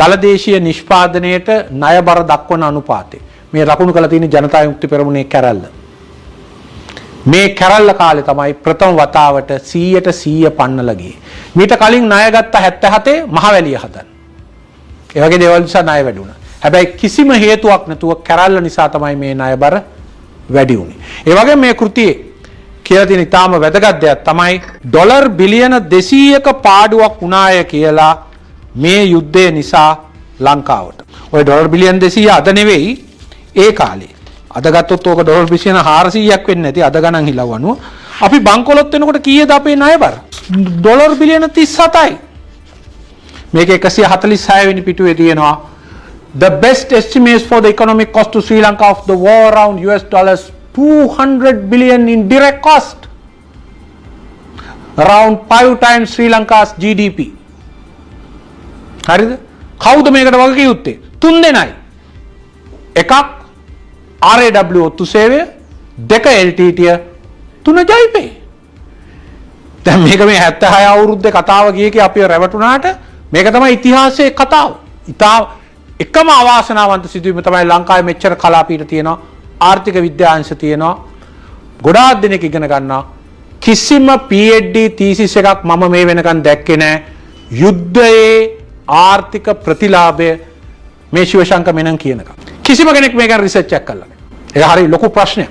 දලදේශීය නිෂ්පාදනයට ණය බර දක්වන අනුපාතය. මේ ලකුණු කළ තියෙන ජනතා විමුක්ති පෙරමුණේ කැරැල්ල. මේ කැරැල්ල කාලේ තමයි ප්‍රථම වතාවට 100% පන්නලා ගියේ. මීට කලින් ණය ගත්ත 77 මහවැලිය හදන්න. ඒ වගේ දේවල් නිසා ණය වැඩි වුණා. හැබැයි කිසිම හේතුවක් නැතුව කැරැල්ල නිසා තමයි මේ ණය බර වැඩි වුණේ. ඒ වගේ මේ කෘතියේ කියලා තියෙන ඉතාම වැදගත් දෙයක් තමයි ඩොලර් බිලියන 200ක පාඩුවක් වුණාය කියලා මේ යුද්ධය නිසා ලංකාවට. ඔය ඩොලර් බිලියන 200 අද නෙවෙයි ඒ කාලේ. අද ගත්තොත් ඕක ඩොලර් බිලියන 400ක් වෙන්නේ නැති අද ගණන් හිලව් අනුව. අපි බංකොලොත් වෙනකොට කීයද අපේ ණය බර? ඩොලර් බිලියන 37යි. මේක 146 වෙනි පිටුවේ තියෙනවා. The best estimates for the economic cost to Sri Lanka of the war around $200 billion in direct cost. Around 5 times Sri Lanka's GDP. හරිද? කවුද මේකට වග කිව්ත්තේ? තුන් දෙනයි. එකක් RAW ඔත්තු සේවය, දෙක LTT, තුන ජයිපේ. දැන් මේක මේ 76 අවුරුද්දේ කතාව ගියේ අපි රැවටුණාට මේක තමයි ඉතිහාසයේ කතාව. එකම අවාසනාවන්ත සිදුවීම තමයි ලංකාවේ මෙච්චර කලාපීඨ තියෙනවා, ආර්ථික විද්‍යාංශ තියෙනවා, ගොඩාක් දෙනෙක් ඉගෙන ගන්නවා. කිසිම PhD thesis එකක් මම මේ වෙනකන් දැක්කේ නැහැ. යුද්ධයේ ආර්ථික ප්‍රතිලාභය මේ ශිවශංක මෙනන් කියනකම්. කිසිම කෙනෙක් මේක රිසර්ච් එකක් කළා නැහැ. ඒක හරි ලොකු ප්‍රශ්නයක්.